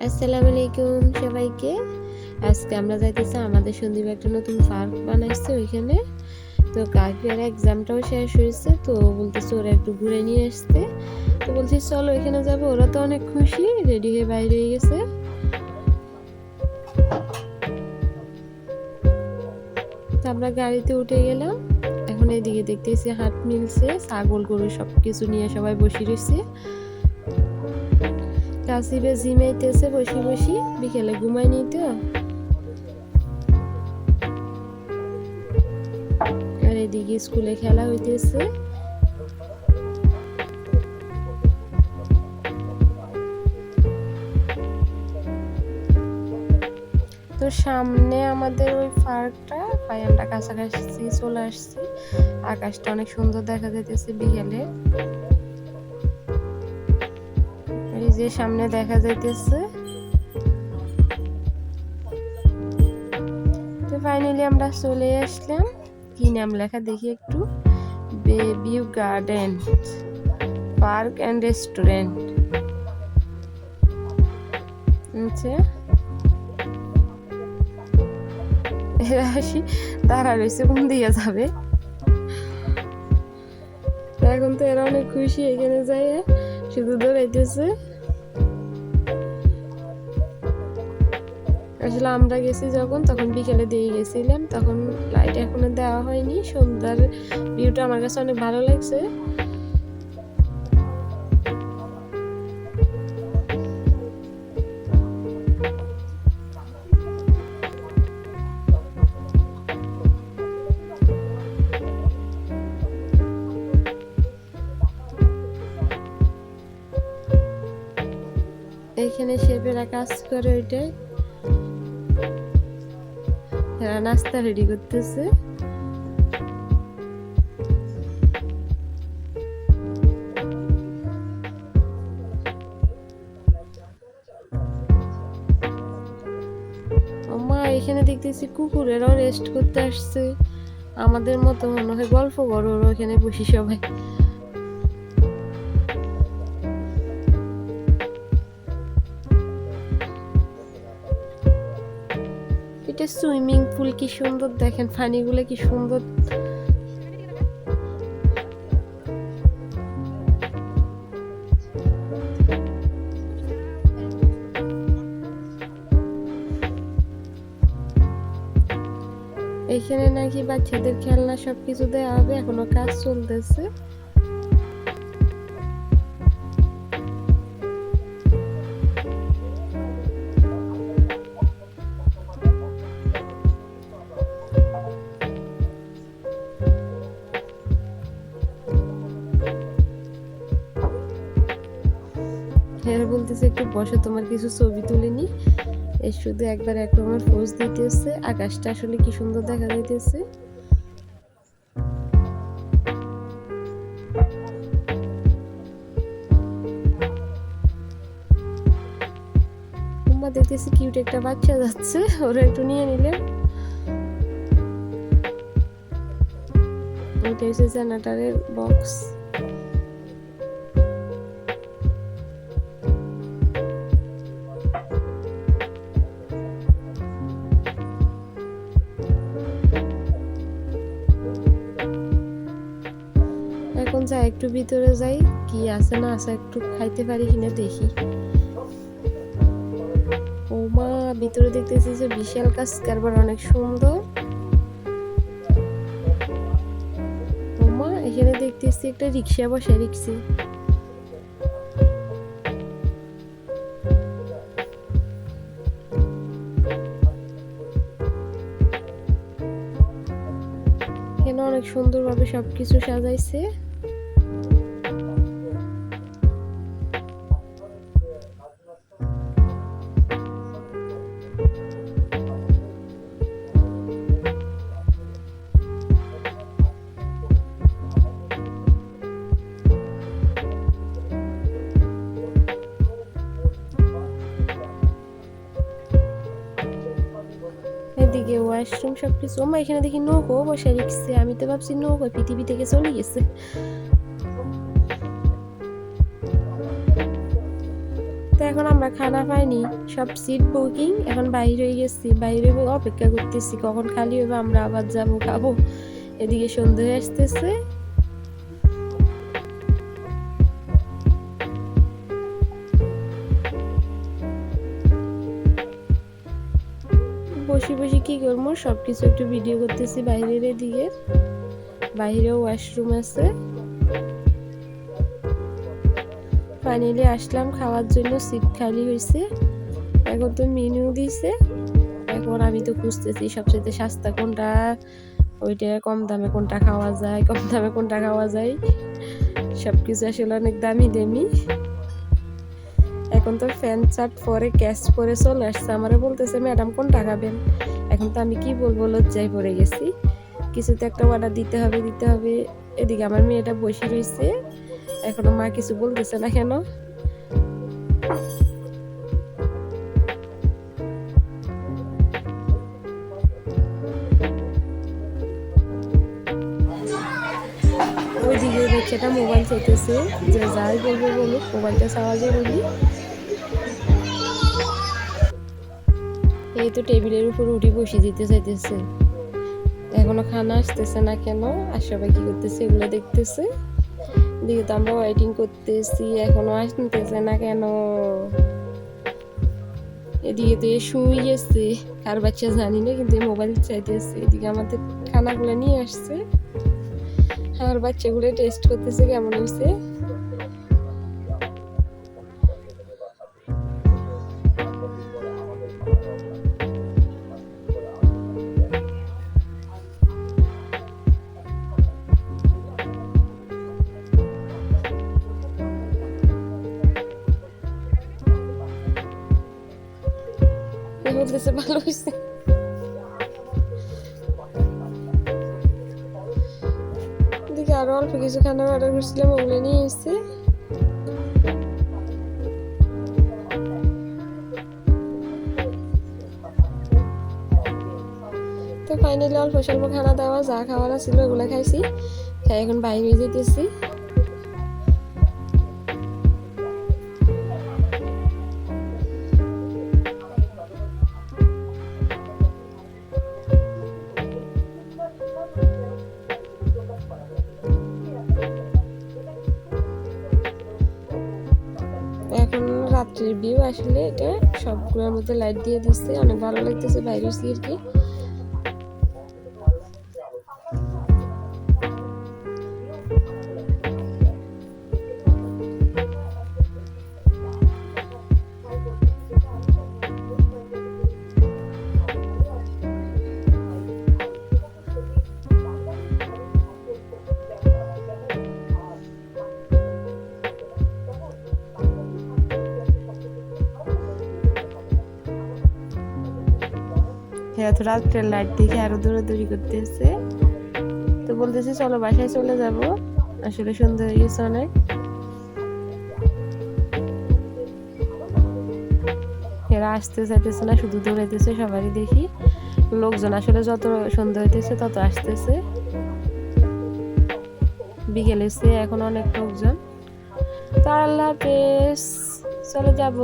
আসসালামু আলাইকুম সবাইকে। আজকে আমরা যাইতেছি আমাদের সন্দীপ একটা নতুন পার্ক বানাইছে ওইখানে। তো কাকির এক্সামটাও শেষ হয়েছে, তো বলতেছে ওরা একটু ঘুরে নিয়ে আসতে। তো বলছি চলো এখানে যাবো। ওরা তো অনেক খুশি, রেডি হয়ে বাইরে হয়ে গেছে। তো আমরা গাড়িতে উঠে গেলাম। এখন এইদিকে দেখতেছি হাট মিলছে, ছাগল গরু সবকিছু নিয়ে সবাই বসে রয়েছে। কাশিবে ঝিমাইতেছে বসি বসি, বিকেলে ঘুমাই নি তো। আর এদিকে স্কুলে খেলা হইতেছে। তো সামনে আমাদের ওই পার্কটা, তাই আমরা কাছাকাছি চলে আসছি। আকাশটা অনেক সুন্দর দেখা যাইতেছে বিকেলে। এই যে সামনে দেখা যাইতেছে। তো ফাইনালি আমরা চলে আসলাম। কি নাম লেখা দেখি একটু, baby garden park and restaurant. আচ্ছা, এরা আসি দাঁড়া রয়েছে কোন দিকে যাবে। এখন তো এরা অনেক খুশি, এখানে যাই শুধু দৌড়াইতেছে। আসলে আমরা গেছি যখন, তখন বিকেলে দিয়ে গেছিলাম, তখন লাইট এখনো দেওয়া হয়নি। সন্ধ্যার ভিউটা আমার কাছে অনেক ভালো লাগছে। এইখানে শেফেরা কাজ করে, ওইটাই নাস্তা রেডি করতেছে। মা এখানে দেখতেছি কুকুরেরাও রেস্ট করতে আসছে। আমাদের মতো মনে হয় গল্প করো ওখানে বসি সবাই। এটা সুইমিং পুল, কি সুন্দর দেখেন, পানিগুলো কি সুন্দর। এখানে নাকি বাচ্চাদের খেলনা সবকিছু দেওয়া হবে, এখনো কাজ চলতেছে। হ্যাঁ বলতেছে একটু বসে, তোমার কিছু ছবি তুলে নি। এই শুধু একবার এক রকমের পোজ দিতেছে। আকাশটা আসলে কি সুন্দর দেখা যাইতেছে। তোমরা দেখতেছি কিউট একটা বাচ্চা যাচ্ছে, ওরা একটু নিয়ে নিলে। এটা হচ্ছে জেনারেটরের বক্স। এখন যাই একটু ভিতরে যাই, কি আছে না আছে একটু খাইতে পারি কিনা দেখি। ও মা, ভিতরে দেখতেছি যে বিশাল কাজ কারবার, অনেক সুন্দর। ও মা, এখানে দেখতেছি একটা রিক্সা বসে রিক্সা। এখানে অনেক সুন্দরভাবে সবকিছু সাজাইছে। এদিকে ওয়াশরুম সবকিছু। ওমা, এখানে দেখি নৌকো বসে রেখেছে। আমি তো ভাবছি নৌকো পৃথিবী থেকে চলে গেছে। তো এখন আমরা আমরা খানা পাইনি, সব সিট বুকিং। এখন বাইরে হয়ে গেছি, বাইরে অপেক্ষা করতেছি কখন খালি হবে আমরা আবার যাবো খাবো। এদিকে সন্ধ্যে হয়ে আসতেছে। বসে বসে কি করবো, সবকিছু একটু ভিডিও করতেছি বাইরের এদিকে। বাইরেও ওয়াশরুম আছে। ফাইনালি আসলাম খাওয়ার জন্য, সিট খালি হয়েছে। এখন তো মেনু দিছে, এখন আমি তো খুঁজতেছি সবচেয়ে সস্তা কোনটা, ওইটা কম দামে কোনটা খাওয়া যায়, কম দামে কোনটা খাওয়া যায়। সবকিছু আসলে অনেক দামি দামি। এখন তো ফ্যান চার্ট পরে ক্যাশ করে চলে আসছে, আমারে বলতেছে ম্যাডাম কোনটা খাবেন। এখন তো আমি কি বলবো, লজ্জায় পড়ে গেছি। কিছুতে একটা অর্ডার দিতে হবে দিতে হবে। এদিকে আমার মেয়েটা বসে রয়েছে, এখনো মা কিছু বলতেছে না কেন। ওইদিকে বাচ্চাটা মোবাইল চাইতেছে, যে যাই বলবো বলুক, মোবাইলটা চাওয়া জরুরি। এই তো টেবিলের উপর উঠে বসে দিতে চাইতেছে, এখনো খানা আসতেছে না কেন, আর সবাই কি করতেছে এগুলো দেখতেছে। এদিকে তো আমরা ওয়েটিং করতেছি, এখনো আসতেছে না কেন। এদিকে তো শুয়ে গেছে, কার বাচ্চা জানি না, কিন্তু মোবাইল চাইতেছে। এদিকে আমাদের খানাগুলো নিয়ে আসছে, আর বাচ্চাগুলো টেস্ট করতেছে কেমন হয়েছে। বলতেছে ভালো হয়েছে। এদিকে আরো অল্প কিছু খানা অর্ডার করছিলাম, ওগুলো নিয়ে এসছে। তো ফাইনালি অল্প স্বল্প খানা দাওয়া যা খাওয়ার ছিল ওগুলো খাইছি, খাই এখন বাইরে যেতেছি। এখন রাত্রির ভিউ, আসলে এটা সবগুলোর মধ্যে লাইট দিয়ে দিচ্ছে, অনেক ভালো লাগতেছে বাইরে আর কি। তো রাত্রের লাইট দেখে আরো দৌড়াদৌড়ি করতেছে, তো বলতেছে চলো বাসায় চলে যাব। আসলে সুন্দর হয়ে গেছে অনেক। এরা আসতে চাইতেছে না, শুধু দৌড়াইতেছে। সবারই দেখি লোকজন আসলে যত সন্ধ্যা হইতেছে তত আসতেছে। বিকেল হয়েছে, এখন অনেক লোকজন। তো আল্লাহ হাফেজ, চলে যাব।